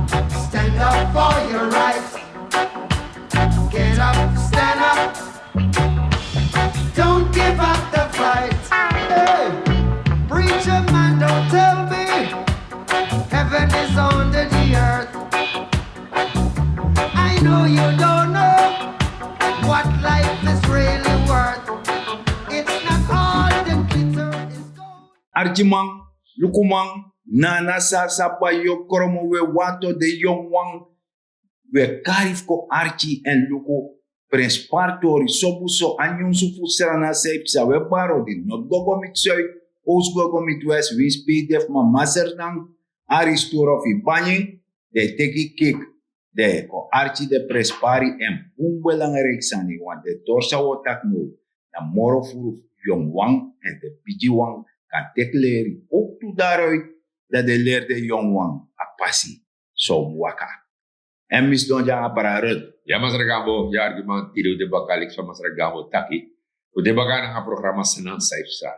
Stand up for your rights. Get up, stand up. Don't give up the fight. Hey, preacher man, don't tell me heaven is under the earth. I know you don't know what life is really worth. It's not all the glitter is gold. Arki man, Luku man, Nana Sasa Bhaijo Kromo we wato de young one. We karif ko Arki en Luku prenspari tori sobuso anyun sufu Sranan San E Psa we baro di not gogo mit zuid, oos gogo mit west, we speed def ma maser nang aristur of ibanye, de teki kik, de ko Arki de prenspari en belangrijk sani, want de torsa wotak no, na moro furu young one en de piji one kan tek leri, ook tu daaruit dat de leerde young one a passie, so waka. En mis don jang para Ruth. Ya Mas Gambo, ya argument tiru de bakalik sa Mas Gambo taki. O de baga ng programa Sranan San E Psa.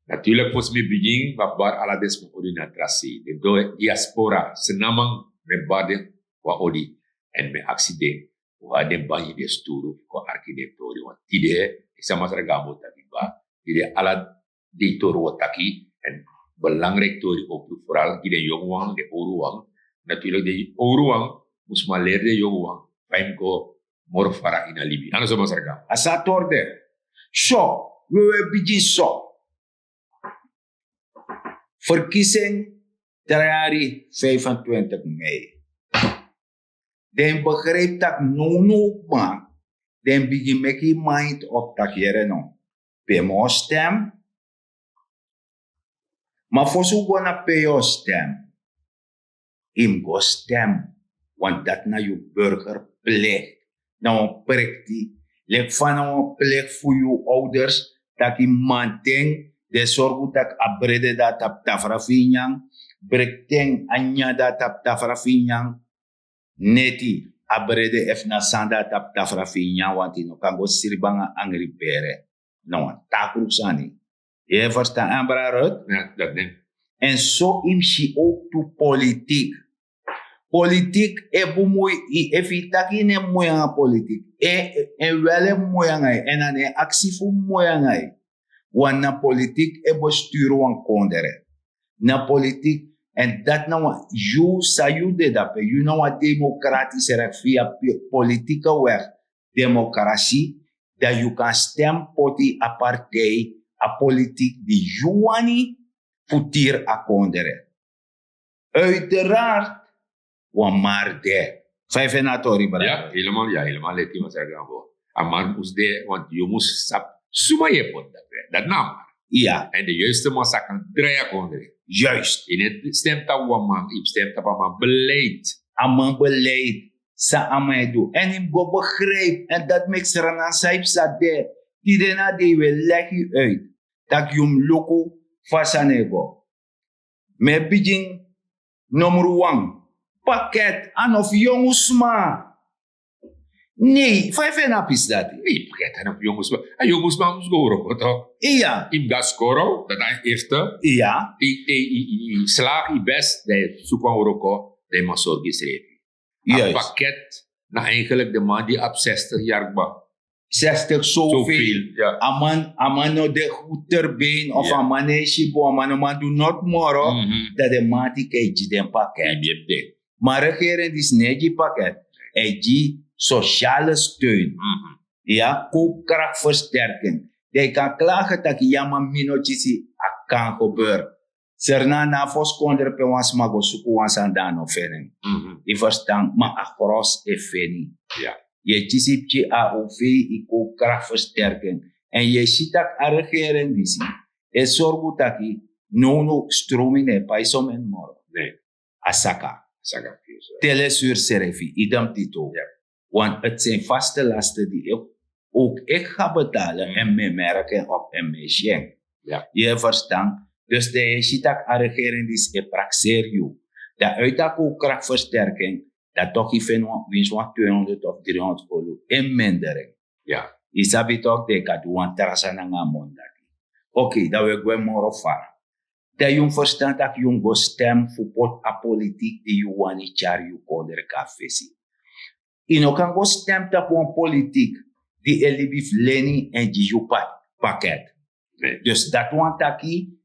Natuurlijk pos mi begin babar ala des mo odi na trasi. De do diaspora senamang me bade wa odi en me accident. Wa de banyi de sturu ko Arki de tori wa tide isa Mas Gambo taki ba. Tide ala de toro wa taki en belangrijk tori op vooral die de jongwang de oruwang. Natuurlijk de oruwang moest maar leren de jongwang. Paim ko morfara ina libi. Ano sa masarga? Asa torde. So, we begin so. Verkiezing 25 mei. Den begreep dat no ma. Den begin making mind op dat jere no. Pemo stem. Maar voor zo gonna peo stem. Im go stem. Want dat na je burgerplicht. Nou een plicht die. Lek van een plicht voor je ouders. Dat je manteng. De zorg dat abrede dat op tafrafinyang. Brekteng anya dat op tafrafinyang. Neti abrede efna sanda dat op tafrafinyang. Want je kan go sirbanga angripere. Nou een takruk sani. Je verstaan Ambra Ruth? Ja, dat denk. En zo imsi ook to politiek. Politiek e bumui e fitaki ne moyanga politik e wele moyanga en an e aksi fu moyanga wana politik e bestuur wan kondere na politik en dat na wa you sa you de dat you na wa democratische recht via politieke weg democratie dat you kan stem poti a partij a politiek die you wani futir a kondere uiteraard wan maar de. Vijf en a tori, brada. Ja, helemaal leti Mas Gambo. Amar moest de, want je moest sap suma je pot dat naam. Ja. En de juiste massa kan draaien konden. Juist. In het stemt dat man, in stemt dat man beleid. Aman beleid. Sa amai do. En hem go begrijp. En dat maakt Sranan San E Psa de. Die dena die we leg je uit. Dat je hem Luku fasanego. Me begin nummer 1. Pakket aan of jongens maar. Nee, 5 en a is dat. Nee, pakket aan of jongens maar. En jongens maar moest go toch? Ja. In gaskoro, dat is eerste. Ja. I slaag i best, de zoeken oroko, de maar zorg geschreven. Een pakket, nou eigenlijk de man die op 60 jaar ba. 60 zoveel. Ja. Aman no de goed terbeen of aman ne shibo, aman do not moro. Dat de man die keetje den pakket. Maar regering is niet die pakket. En die sociale steun. Ja, koopkrachtversterking. Die kan klagen dat je jammer minotjes kan gebeuren. Serna na fos kondre pe wans mago suku wans andano fenen. I verstaan, maar across e feni. Ja. Je chisipje a ofe i koopkrachtversterking. En je ziet dat a regering is. E zorgu taki no stromine paisom en moro. Nee. Asaka. Saga. Telesuur serefi, idem tito. Ja. Want het zijn vaste lasten die ook ik ga betalen en me merken op en me schenk. Ja. Je verstaan? Dus de shitak a regering is e praxeer you. Dat uit dat koopkrachtversterking, dat toch even winst van 200 of 300 kolo en mindering. Ja. Isabi toch de kadu wan terasa na nga mondaki. Oké, dat we gwen moro far. dat je verstand dat je go stem voor pot a politiek die je wani char je konder ka fesi. Ino kan go stem dat voor een politiek die elibif leni en die je pakket. Dus dat want taki,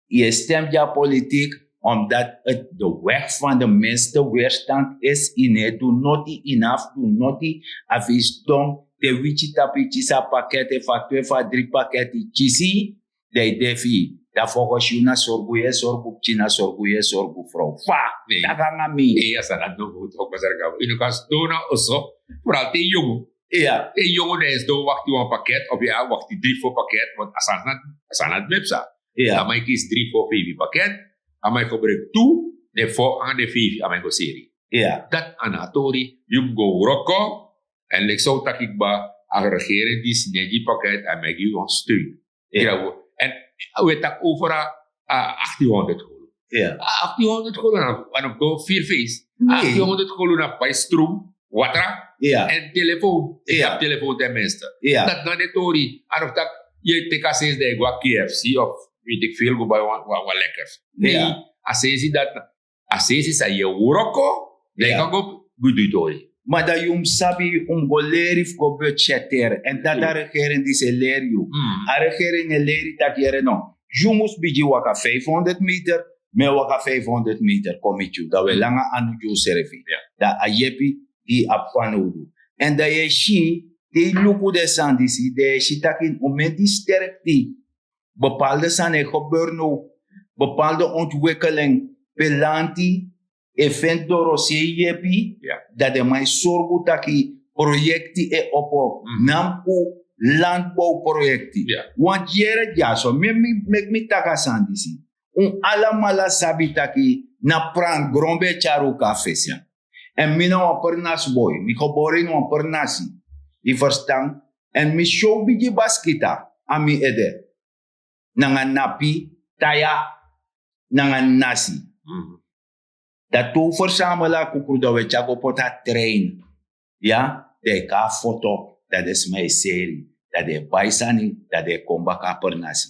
je stemt ja politiek omdat het de weg van de minste weerstand is. In do noti enough, do noti avis dom, de wichi tapichi sa pakket, fa 2 fa 3 pakket chisi, de defi. Da volgens je na sorgu china sorgu vrouw. Fa, dat gaan we Nee, als dat nog goed ook maar zeggen. In de kast doen also, vooral te jongen. Ja. Te jongen is door wacht je een pakket of je wacht die 3 voor pakket, want als aan het website. Ja. Dan maak je 3 voor 5 pakket. Dan maak je gebruik 2 de voor aan de 5 aan mijn serie. Ja. Dat aan tori, je go rocko en ik zou dat ik ba aan regering die snel pakket en maak je een steun. Ja. En we tak over 1800 gulden. Ja. 1800 gulden en op go 4 feest. Nee. 1800 gulden bij stroom, water Ja. en telefoon. Ja. Telefoon tenminste. Ja. Dat dan de tori. En of dat je teka steeds de go KFC of weet ik veel go bij wat lekkers. Nee. Ja. Als je dat je uroko, dan Ja. kan go goed tori. Maar dat je sabi go leren go budgetteren. En dat de regering die ze leren je. De regering leren dat je no. Je moest bij waka 500 meter, met waka 500 meter kom je. Dat we langer aan je servi. Dat a jepi die apfanodu. En dat je zie, die Luku de sandisi, dat je zie dat in moment die sterkte. Bepaalde zaken gebeuren, bepaalde ontwikkeling, pelanti, event door jepi, dat de mij zorgen dat die projecten op namco landbouwprojecten. Want jere ja zo, me taka sandisi. Alamala sabitaki na pran grombe charu kafesi. En mina wa pernas boy, mi geboren wa pernasi. I verstaan. En mi show bigi baskita, ami ede. Nanga napi, taya, nanga nasi. Dat toe verzamelen kukrudo we chago pota train. Ja, de ka foto, dat is mijn serie. Dat de baisani, dat de kombaka pernasi.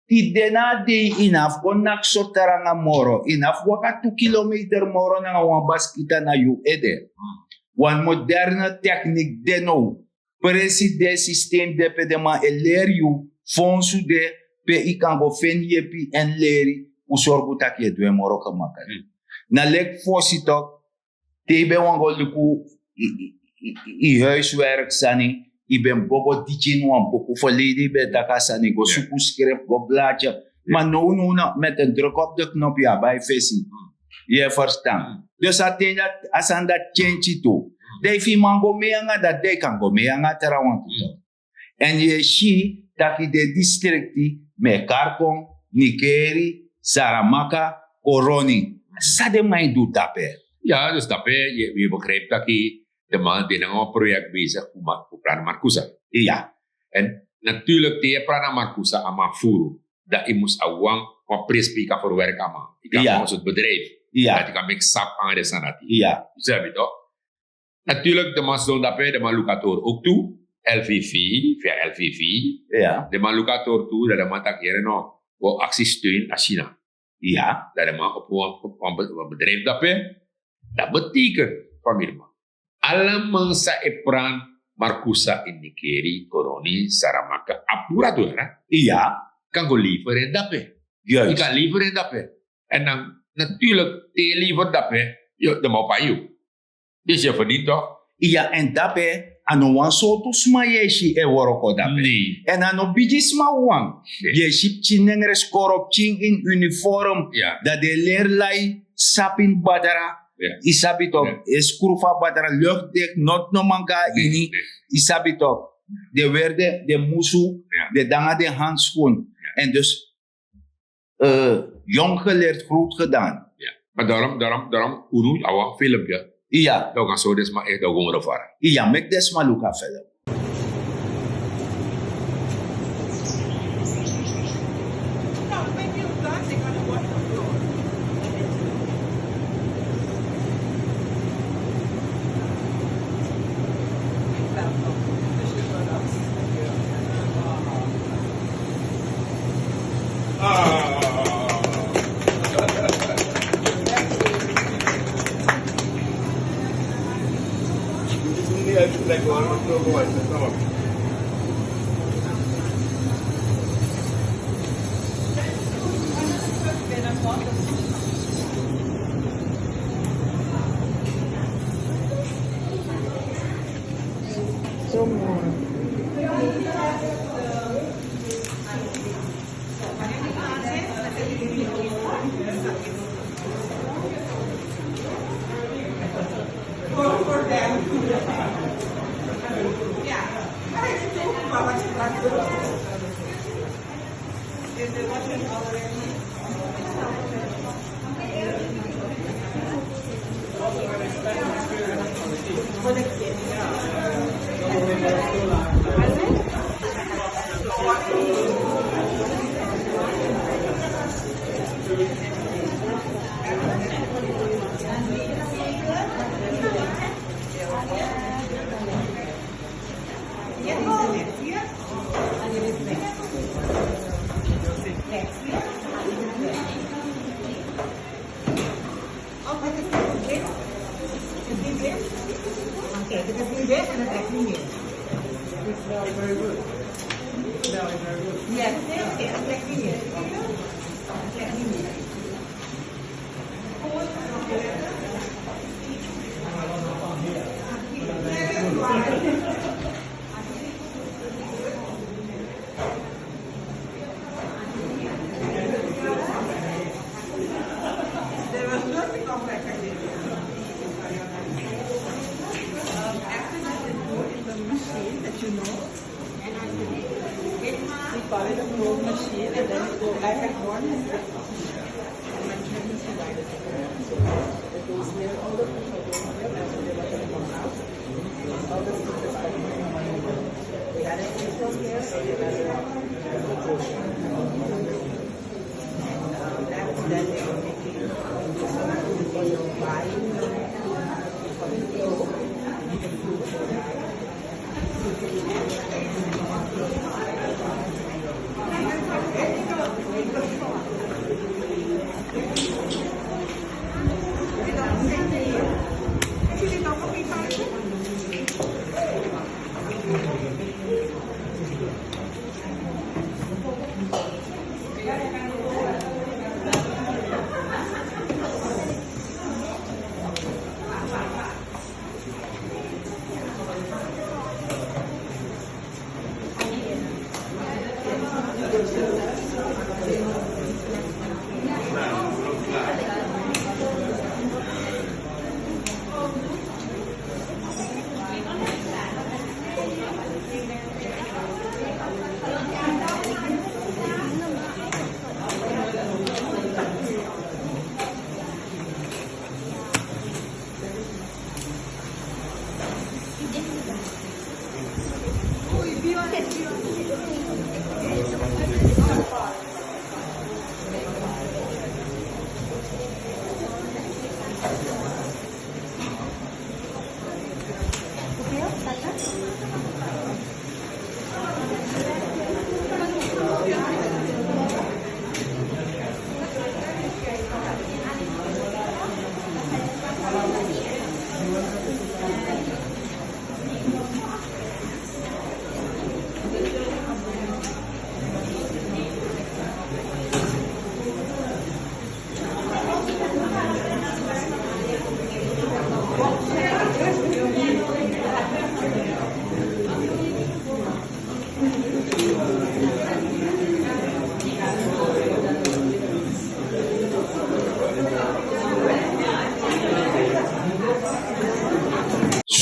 Ti dena de inaf konak sotaranga moro, inaf waka 2 kilometer moro na wan baskita na yu ede. Wan moderne techniek deno. President systeem de pedema eleer yu, fonsu de pe ikango fen yepi en leri, usorgu tak je dwe moro kamakari. Na lek voorzitter, tebe wango luku i huiswerk sani, i ben bobo dichin wan boku verleden be daka sani, go suku schrijf, go blaadje. Maar no met een druk op de knop ja, bij facing. Je verstaan. Dus als aan dat change toe. De fi mango meanga dat de kan go meanga terawantu. En je ziet dat de districti me Karkong, Nikeri, Saramaka, Koroni. Sade mij doet dat per. Ja, dus dat je begrijpt dat je de man die een project bezig voor Prana Marcusa. Ja. En natuurlijk die Prana Marcusa ama furu. Dat je moest awang van prenspari kan verwerken ama. Ik kan ons het bedrijf. Ja. Dat je kan make sap aan de sanati. Ja. Zeg je toch? Natuurlijk de man zo'n dat de man locator ook toe. LVV, via LVV. Ja. De man locator toe dat de man tak hier no. Wo actie steun aan China. Ja. Dat de man op een bedrijf dat betekent, familie man. Alle mensen epran Marcusa in Nikeri, Koroni, Saramaka, apura door, hè? Ja. Kan go liever in dat pe. Juist. Je kan liever in dat pe. En dan natuurlijk, te liever dat pe, de mop aan jou. Dus je verdient toch? Ja, en dat pe, ano wan so to sma yeshi e woroko dat pe. Nee. En ano biji sma wan. Yeshi chinengres korop ching in uniform. Ja. Dat de leerlai sapin badara. Isabi toch, skrufa badara luchtdicht, not no manga ini. Isabi toch, de werde, de musu, de danga de handschoen. En dus, jong geleerd, groot gedaan. Ja. Maar daarom, unu, awa, filmpje. Ja. Dan kan zo dus maar echt gewoon ervaren. Ja, mek des maluka film.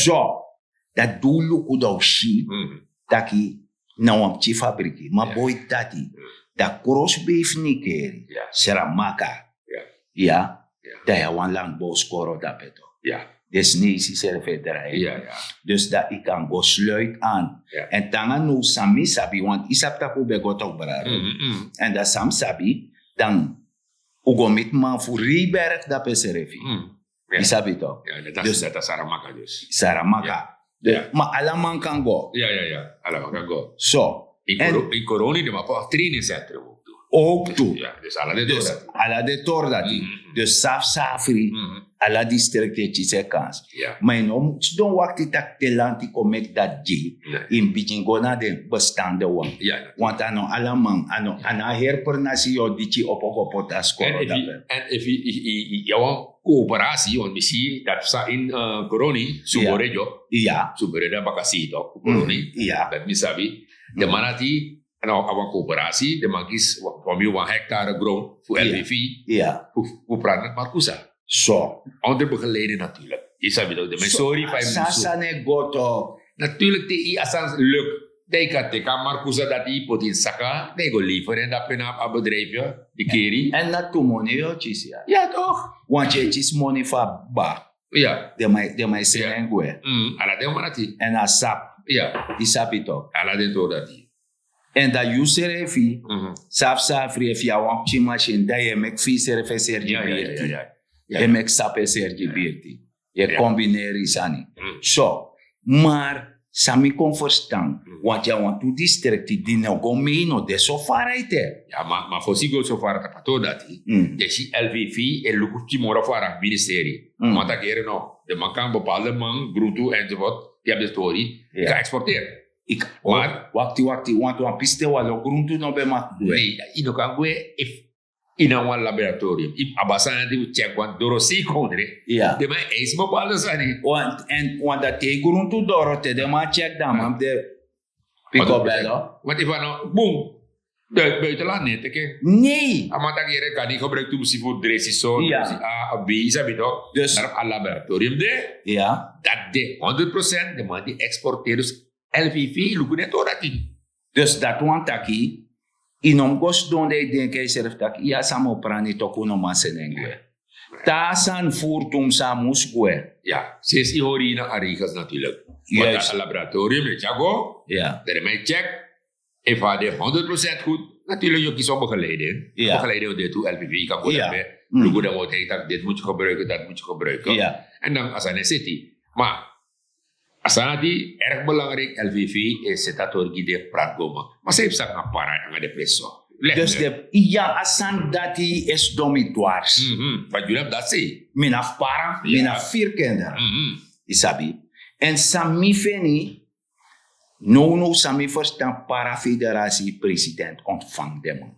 So, dat doe Luku daw shi, taki na wamchi fabriki, ma boy tati, da crossbeef nikeri, seramaka, da ya wan lang bos koro da peto. Dus nee, si serve draaien. Dus dat ik kan go sluit aan. En tangan nu sami sabi, want isap taku begot ook braro. En dat sam sabi, dan ugomit man voor Rieberg dat peserefi. Isabi toch? Dus dat is Saramaka dus. Saramaka. Maar alle man kan go. Ja. Alle man kan go. Zo. In corona, maar op trainingcentrum ook toe. Ook toe. Ja, dus alle de tor. Alle de tor dat die. Dus saf safri. Alla districten se kans. Ja. Maar no, don't wacht tak telanti komek dat G. In begin gona de bestande wan. Ja. Want ano alamang, ana herper nasi yo dichi opokopot as En if jouw coöperatie, want we zien dat sa in Coroni, Suborejo, Suboreda Bacasito, Coroni, dat we sabi, de manati, nou, our coöperatie, de man kies van je 1 hectare grond voor LVV, voor praten Marcusa. Zo. Onder begeleiden natuurlijk. Je sabi toch, de sorry, 5 Sasa ne goto. Natuurlijk, die asans lukt. Die kan Marcusa dat die pot in Saka, die go liever en dat pena op bedrijfje, die keri. En dat to money yo, chis ja. Ja, toch? Want je chis money fa ba. Ja. De mai senengwe. Ala de manati. En a sap. Ja. Die sapi toch. Ala de to dat die. En dat user fi, sap free fi a wan chi machine, da je mek fi serve sergi birti. Je mek sape sergi birti. Je combineri sani. So, maar sami kon verstaan, want je want to districti die no go meino de so faraite. Ja, maar voor zich go so far tapato dat de si LVV en Luku timora fara ministerie. Want dat keren no, de man kan bepaalde man, bruto enzovoort, die hebben de tori, kan exporteren. Maar wakti want wan piste walo gruntu no be mak dwe. Nee, ino kan we if in een laboratorium. If abasan die check want dorosi kondre. Ja. De man is bepaalde sani. Want dat te gruntu dorote de man check dan man de pico bello. Want if ano boom. De buitenland net, oké? Nee. Amata kere kan die gebruikt om si voor dressison, A, B, sabi toch? Dus naar een laboratorium de. Ja. Dat de 100% de man die exporteert dus LVV, Luku net hoor dat die. Dus dat want taki, inom gos donde denke serf taki, ja samo prani toko no masenengwe. Ta san furtum samus gwe. Ja, sinds je hoor je naar Arikas natuurlijk. Juist. Want dat laboratorium, weet je go. Ja. Dat mij check. If hij 100% goed, natuurlijk je kies op begeleiden. Ja. Begeleiden dit toe LVV kan goed hebben. Luku dan wordt hij dit moet je gebruiken, dat moet je gebruiken. Ja. En dan als hij een city. Maar Asanati, erg belangrijk, LVV is het dat orgide pratgoma. Maar ze heeft zak naar para en de presso. Dus de ja asan dati is dormitoires. Wat jullie hebben dat zei. Mina para, mina 4 kinderen. Isabi. En sami feni, no sami verstaan para federatie president ontvangt dem.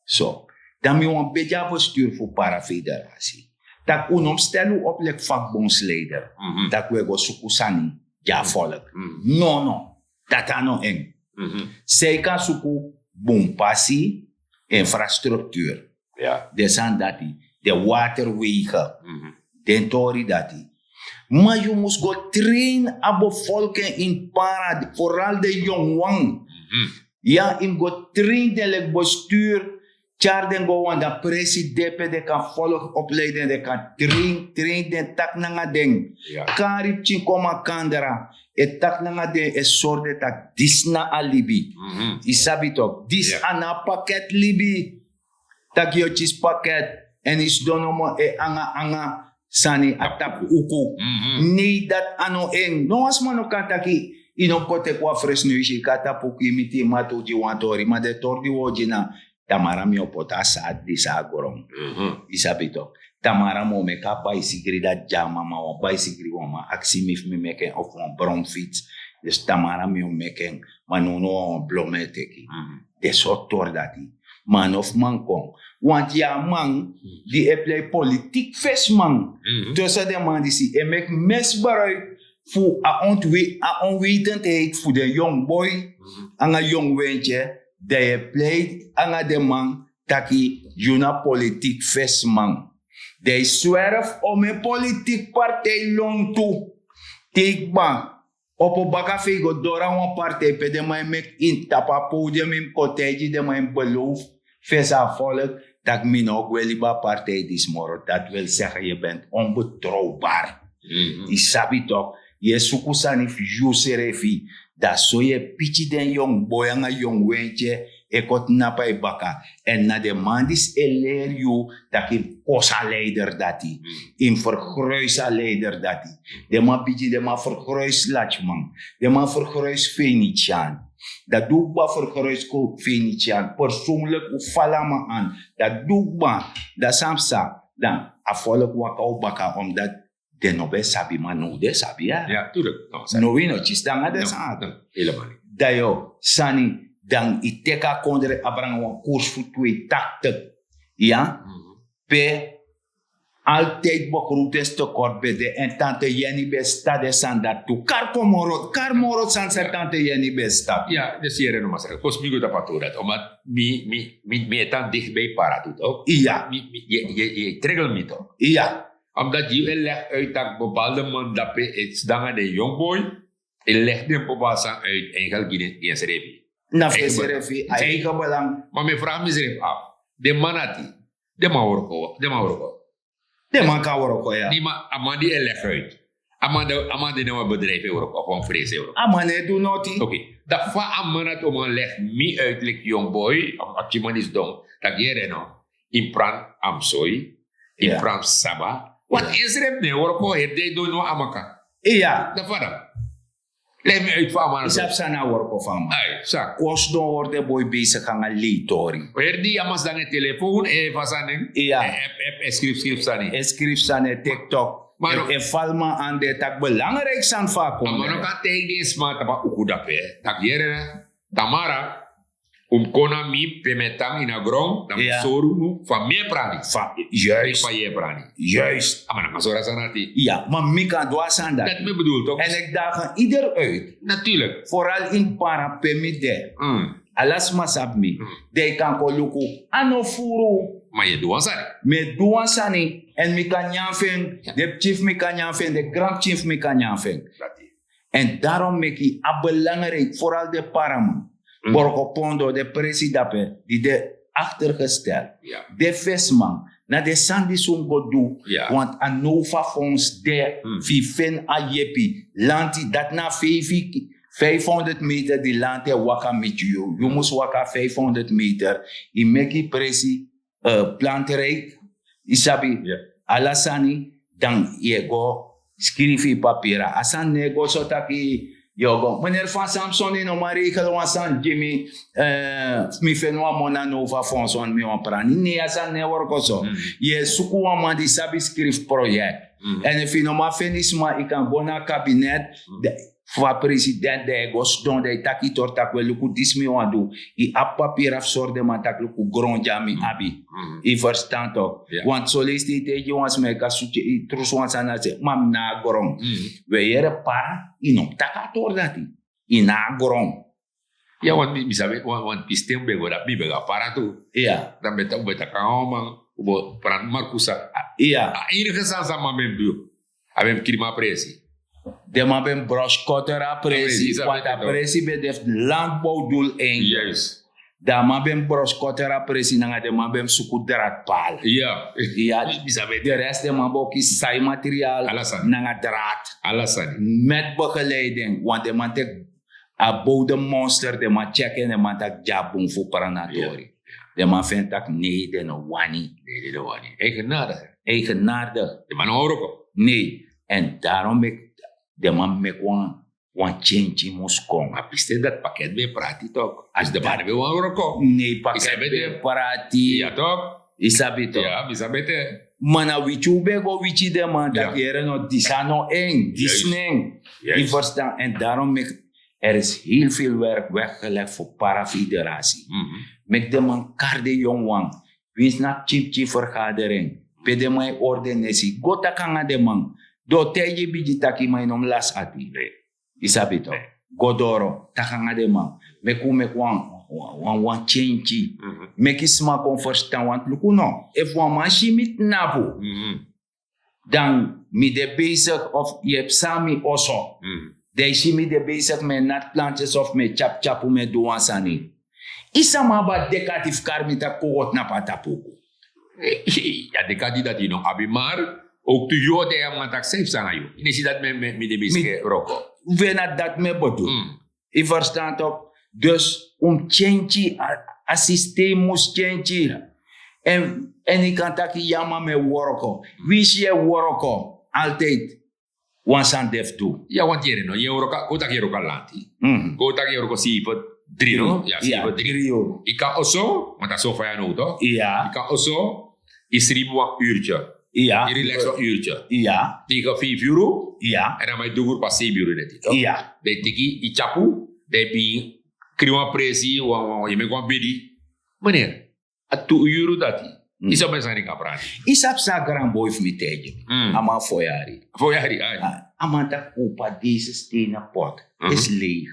Zo. Dan moet je een beetje bestuur voor para federatie. Dat unomstelu op lek vakbondsleider. Dat we go sukusani ja volk. No. Dat ano eng. Zij kan suku bompassi infrastructuur. Ja. De san dati. De waterwegen. De tori dati. Maar je moest go train abo volken in para. Vooral de jongwang. Ja, in go train de lek bestuur. Charden go wan da president de kan volg opleiden de kan train de tak nanga deng. Karip chin koma kandera e tak nanga de e sorde tak disna alibi. Isabi tok dis ana paket libi tak yo chis paket en is donomo e anga sani atap uku. Nee dat ano eng. No as mano kataki ino kote kwa fresh nuishi kata puki miti matu ji wantori ma de tordi wojina. Tamara mi opota saat di sagorong. Isabi to. Tamara mo me ka bicycle da jama ma o bicycle wo ma aksi mi meken of on brown fiets. Dus tamara mi o meken manuno blometeki. De sotor dati. Man of man kon. Want ja man die play politiek fes man. Tussen de man die si e mek mesbaruik voor a onwetendheid voor de young boy en een jong wentje. They played anga de man taki juna politiek festman. They swerf om een politiek partij long toe. Take ban. Op een bakafe go dora een partij pe de man mek in tapa podium in cottage de man beloof. Fesa volk dat min ook wel liba partij dismoro. Dat wil zeggen je bent onbetrouwbaar. Isabi toch. Je sukusani juserefi. Dat zo je pichi den jong boy en een jong wentje ekot napa e baka. En na de mandis leer you dat je kosa leider dati. In vergruisa leider dati. De man pichi de man vergruis lachman. De man vergruis Venetiaan. Dat doe ba vergruis ko Venetiaan. Persoonlijk u falama aan. Dat doe ba. Dat samsa. Dan a volk waka baka omdat de no be sabi man no de sabi ya. Ja, tuurlijk. No, sorry. No wino chistanga de sa. No, helemaal niet. Dayo sani dan iteka kondre abrang wan koers voor twee takte. Ja? Pe altijd begroeten tekort bij de en tante Jenny besta de sanda tu kar morot san sa tante Jenny besta. Ja, dus hier nog maar zeggen. Volgens mij goed dat dat. Omdat me tan dichtbij para doet ook. Ja. Je tregel me toch. Ja. Omdat je legt uit dat bepaalde man dat is dan de jongboy. Je legt een bepaalde zang uit en gaat geen serefi. Na serefi eigen belang. Maar mijn vraag is er af. De manati. De mauroko. De man kan worko ja. Die man amandi legt uit. Amandi nou een bedrijf euro of een vrees euro. Amane do noti. Oké. Dat va amanat om een leg me uit like young boy. Omdat je man is dom. Dat je no. In pran amsoy. In pran saba. Wat is er nee worko het de do no amaka. Ja. Dat va dan. Leg me uit van amanat. Isap sana worko van. Ay, sa. Kost don wordt boy bezig gaan een tori. Weer die amas dan een telefoon vasaning. Ja. Schrift sani. Schrift sane TikTok. Maar en falma aan de tak belangrijk zijn vaak. Maar nog kan tegen die smart apa ukudape. Tak jere Tamara kona mi pemetang in agron dan soru van meer prani. Juist. Van je prani. Juist. Maar dan zo sanati. Ja, maar mika doa sanda. Dat me bedoelt toch? En ik daag ieder uit. Natuurlijk. Vooral in para pemide. Alas masabmi. De kan ko luku anofuru. Maar je doet sani. Me doa sani en mi kan janfen. De chief mi kan janfen, de grand chief mi kan janfen. En daarom maak ik belangrijk vooral de paraman. Borgo Pondo, de president, die de achtergesteld. De visman, na de sandi sungo do, want a nova fonds de viven a jepi, lanti dat na 500 meter die lante waka met you. You must waka 500 meter. I meki presi planterijk, isabi, alasani, dan je go skrifi papira. Asan nego sotaki. Yogo, meneer Van Samson in oma regel wasan Jimmy mi fenwa mona nova fonson mi prani ni asan ne worko so. Ye suku wa man di sabi skrif project. En if no ma fenisma I kan bona kabinet fa president de gos don de taki torta ko luku dismi wandu I apapir af sorde man tak luku gronja mi abi. I verstand ook. Want sollicite je wans me ka suche I trus wans anase mam na gron. We yere para inom takator dati. Ina gron. Ja, want mi sabe, want pistem bego da mi bega para tu. Ja. Dan beta kaoma, ubo pran markusa. Ja. Enige sansa ma membu. Avem krima presi. De ma ben broskotter a presi. Want a presi bedeft landbouwdoel en. Juist. Da ma ben broskotter a presi nanga de ma ben suku draad paal. Ja. Ja. Mi sabe. De rest de ma boki saai materiaal. Alasan. Nanga draad. Alasan. Met begeleiding. Want de man tek a bodemmonster de ma checken de man tak jabung fu paranatori. De man vindt dat nee de no wani. Nee, de wani. Eigenaardig. Eigenaardig. De man hoor Nee. En daarom de man mek wan change muskong. Maar piste dat pakket be prati toch? Als de man be wan hoor Nee, pakket be prati. Ja toch? Isabi toch? Ja, misabete. Mana wichu bego wichi de man dat jere no disano eng, disneng. Je verstaan. En daarom is heel veel werk weggelegd voor parafederatie. Mek de man karde jongwang. Wins na chip vergadering. Pe de man ordenesi. Gota kanga de man. Do teje biji taki mai nom las ati. Isabi toch? Godoro. Takanga de man. Meku wan change. Meki sma kon verstaan. Want luku no. If wan man shimit nabu. Dan mi de bezig of je psami oso. De shimi de bezig met natplantjes of met chap met douansani. Isa maba dekatief karmita kogot na patapuku. Ja, dekati dat nog abi maar ook tu yo de am tak safe sana yo. Inisi dat me de bezig roko. We na dat me bedoel. I verstand ook. Dus change a systeem moest change. En ik kan taki yama me worko. Wis je worko altijd. Wansan def do. Ja, want jere no, je roka, kota ke roka lanti. Kota ke roka sipot 3 no? Ja, sipot 3. Ik kan also, want dat zo van jou toch? Ja. Ik kan also, is ribu een uurtje. Ja. Je relax een uurtje. Ja. Tegen €5. Ja. En dan moet je doen pas €7 net. Toch? Ja. De tiki, i chapu, de bi, kriwa presi, je me kwam bidi. Meneer, at €2 dat. Isa ben zijn kapran. Isap sa Gambo if mi teje. Ama foyari. Voor jij, Ama tak kopa deze stenen pot is leeg.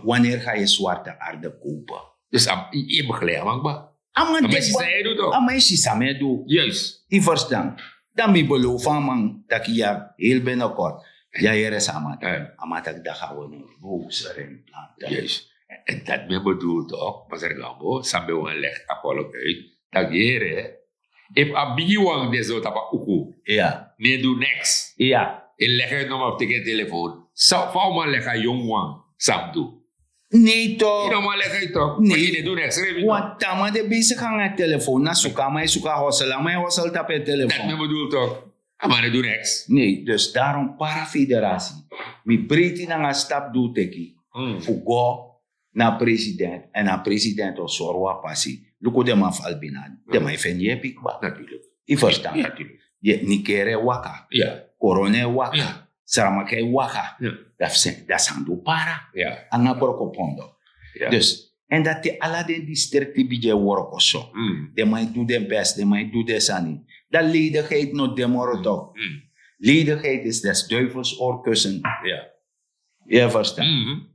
Wanneer ga je zwarte aarde kopen? Dus je begeleid, man. Ama Maar je zei doet toch? Ama is samen doe. Juist. I verstaan. Dan mi beloof van man dat je heel binnenkort. Ja, hier is ama. Ama tak da gaan we een roze erin planten. Juist. En dat me bedoelt toch, maar zeg Gambo, sambe wan leg akolo uit. Dat jere, if a bigi wang dezo tapa uku, Ja. ne do next. Ja. En leg het nog op de telefoon. Zou man leg a jong wang, sam do. Nee toch. Je nog maar leg uit toch? Nee. Maar je ne do next, revi. Want tama de bezig gaan met telefoon. Na suka mij suka hosselen. Maar hossel tap je Dat telefoon. me bedoelt toch? Maar ne do next. Nee, dus daarom para-federatie. Mi breti na nga stap do teki. Fugo na president. En na president o sorwa passi. Luku de ma falbina. De ma ifen je pikba. Natuurlijk. I verstaan. Ja, natuurlijk. Je nikere waka. Ja. Korone waka. Ja. Saramake waka. Ja. Dat sandu para. Ja. Anga boroko pondo. Ja. Dus, en dat de alle de districten bij je work zo. De mij doet de best, de mij doet de sani. Dat ledigheid nog de moro. Ledigheid is des duivels oorkussen. Ja. Je verstaan?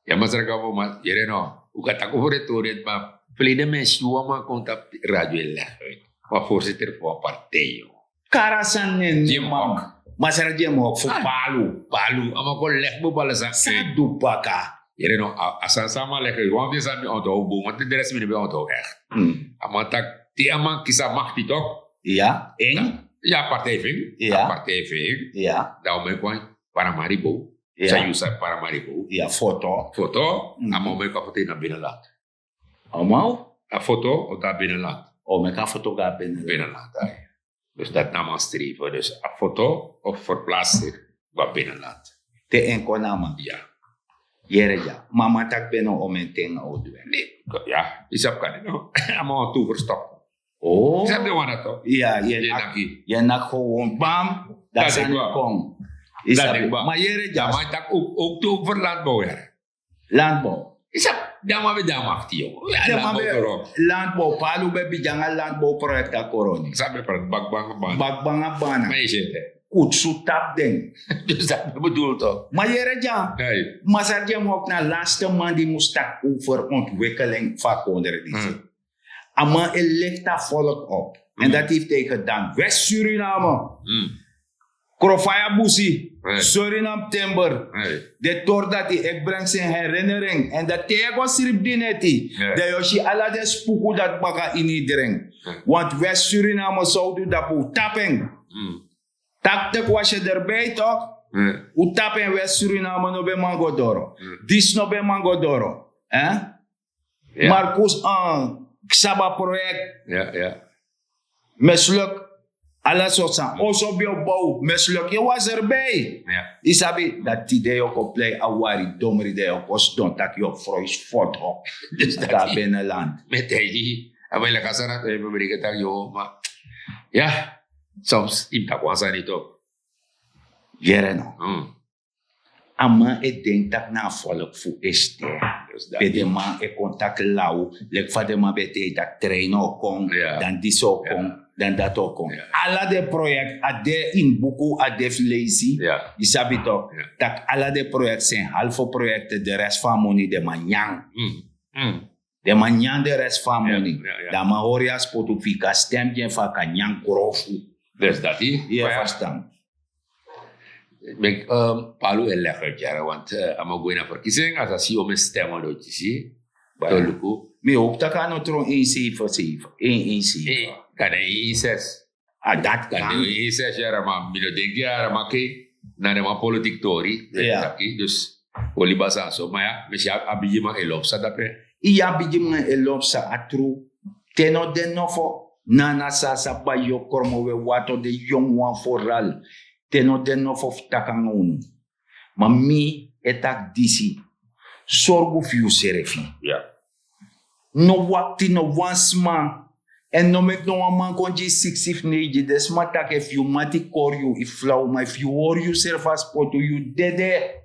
Ja, maar zeg Gambo, maar je know, hoe gaat dat over het tori, maar verleden mensen die maar contact radio leggen uit. Maar voorzitter van een partij, joh. Karasan en Jim man. Hawk. Maar zeg je hem ook voor palu. Palu, ama ko leg mo pala sa Sa dupaka. Je know, asasama leggen, want je zijn niet onthouden, want de rest niet onthouden echt. Ama tak, die ama kisa macht die toch? Ja, en? Ja, partijving. Ja. Partijving. Ja, Daarom ik kwam Paramaribo. Ja. Sa Yusa Paramaribo. ja, foto. Foto, ama ik kwam meteen naar binnenland. Allemaal? Een foto op dat binnenland. Oh, ik kan fotograaf binnen. Binnenland. Dus dat nam een streven. Dus een foto of verplaatsen wat binnenland. Te enko nama. Ja. Jere ja. Mama tak binnen om een ting oude. Nee, ja, is dat kan no. Allemaal toeverstopt. Oh. Is dat de one toch? Ja, Je je nak gewoon bam. Dat Dat zijn ik niet wou. kom. Is Dat dat ik wou. maar jere Ja, ja. maar dat ook toe voor landbouw. Ja. Landbouw. Is dat? Dan maar we dan maakt die joh. Ja, Ja, landbouw maar erop. landbouw. Palu be bijanga landbouwproject a koroni. Sabi per bakbang ban. Bakbanga bana. Maar je zit hè. Kutsu tap deng. Dus dat bedoelt toch? Maar jere ja. Nee. Maar zeg je hem ook na laatste man die moest tak over ontwikkeling van Konderdice. Maar het ligt daar volk op. En dat heeft hij gedaan. West-Suriname. Krofaya Busi. Nee. Suriname Timber. Nee. De tor dat ik breng zijn herinnering. En dat tegen strip dineti. Ja. Dat Yoshi alla de spooko dat baka in iedereen. Want West-Suriname zou doen dat voor tapping. Taktek was je erbij toch? U tappen West-Suriname no be mangodoro. Dis no be mangodoro. Ja. Marcus Xaba project. Ja. Misluk. Alles wat zijn. Osobio bouw. Misluk. Je was erbij. Ja. Isabi dat idee ook op play awari domri de ook os don tak je frois foto. Dus dat Daar die- binnenland. met die. En wij leggen dat even bereiken dat joh, maar ja, soms impact was er niet op. Jere no. Ama ik denk dat na volk voor este. Dus dat Bij de man ik contact lauw. Lek van de man bete dat train ook kon. Ja. Dan die zo kon. Dan dat ook kon. Ja. Alla de project. Ade in boeken. Ade lazy. Ja. Je sabi toch. Ja. Dat alle de projecten zijn halve projecten. De rest van money de man yang. De man yang de rest van Ja, money. ja. Dan ma hoor je spotifika stem je van kan yang krofu. Dus dat die. Je Maar ja, verstaan. ik palu en leggen jaren, want ama gooi naar verkiezing als dat zie om een stemmen dat je ziet. Ja. Door Luku. Me hoop dat kan otro 177. 117. Kan hij 1-6. Ah, dat Kan kan. hij 1-6 jaren, maar mino denk jaren, maar kijk, naar de man politiek tori. Ja. Dus, oli basa zo. Maar ja, misschien heb je maar elop zat dat Iya bijima elopsa atru teno de nofo nana Sasa Bhaijo Kromo we wato de young one foral teno de nofo takangunu mami etak disi sorgu fiu serefi Ja. no wakti no wansma En no mek no een man kon je 60 neji. Des maar tak if you mati kor you, if flow, maar if you hoor yourself as poto, you dede.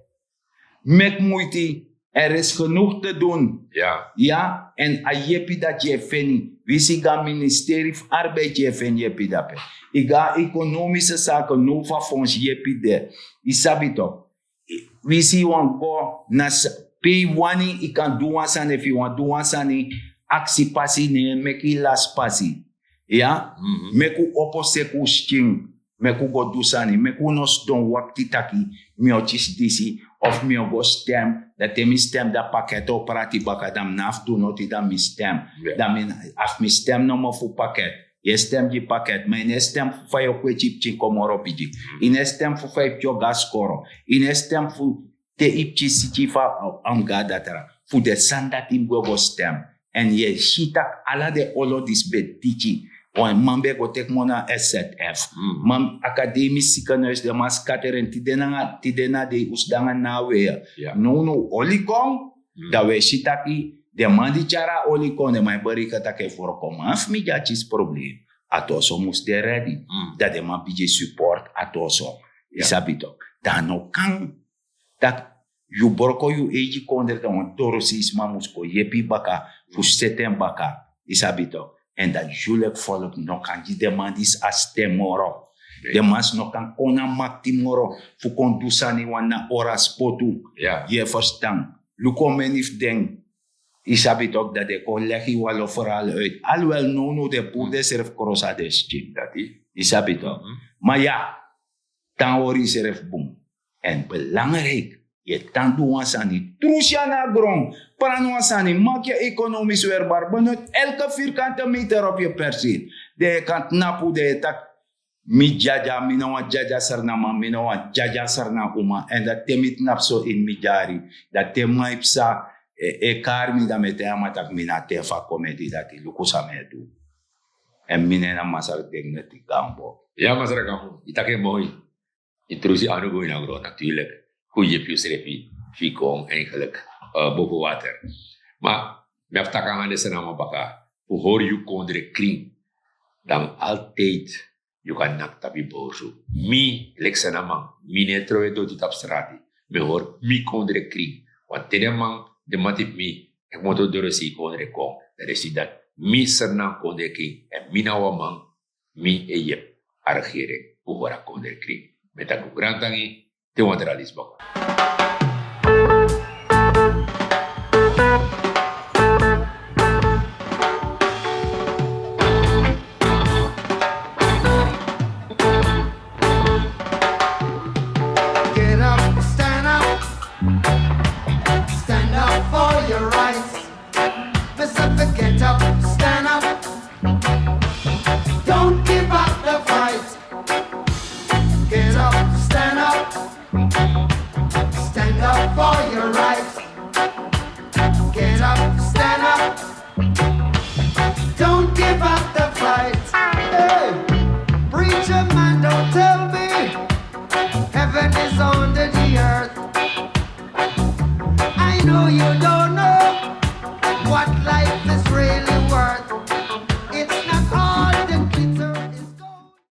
Mek moeite. Er is genoeg te doen. Ja. Ja, en a jepi dat je feni. Wisi ga ministerie van arbeid je fen jepi dape. I ga economische zaken nova fonds jepi de. I sabi toch. Wisi wan go na pay wani I kan do wasan if you want do wasani aksi pasi ne meki las pasi. Ja, meku opose ku sting. Meku go do sani. Meku nos don wakti taki miochis disi. Of mi go stem, dat mi stem dat pakket op prati baka dam naf do noti dam mi stem. Dan af mi stem no mo fu pakket. Je stem die pakket, maar in stem fu fa yo kwe chip chin komoro piji. In stem fu fa yo gas koro. In stem fu te ipchi siti fa anga datara. Fu de sanda tim go stem. En je shitak ala de olo dis betichi. Want man be go tek mona SZF. Man academisch ziekenhuis de mas kateren tidena de usdanga na we. No olikong da we shitaki de mandi chara olikong de mai barika take for kom af mi ja chis probleem. Atoso mus de ready. Da de man bije support atoso. Isabito. Da no kan dat you borko you eji konder da on torosis mamusko yepi baka fu setem baka. Isabito. En dat jullie volk nog kan je demandis as temoro. De mas nog kan kona makti moro. Fu kon dusani wana oras potu. Je verstaan. Luku menif deng. Isabi toch dat de kon leggen walo vooral uit. Alhoewel no de poede serf krosa deschi. Isabi toch. Maar ja. Dan ori serf boom. En belangrijk. Je tan duansani. Trusja na grond. Pranuansani. Maak je economisch weerbaar. Benut elke vierkante meter op je perceel. De kan napu de tak. Mi jaja, minawa jaja sarnama, minawa jaja sarna uma. En dat temit napso in mi jari. Dat temai psa. Kar mi da mete amatak mina tefa komedi dati. Luku sa medu. En minena masar deng neti Gambo. Ja, masar Gambo. Itake mooi. Intrusie anugo inagro natuurlijk. Goede puurserefi, fikong eigenlijk boven water. Maar met takangan de senama baka, hoe hoor je kondre kring, dan altijd je kan naktabi bozo. Mi lek senamang, mi netroe do dit abstrati, me hoor mi kondre kring. Want tenemang de matip mi, ek moto dorosi kondre kong, dat is dat mi senang kondre kring, en mi nawamang, mi eyep, argere, hoe hoor kondre kring. Met dat grantangi, te wanderalisme. No, you don't.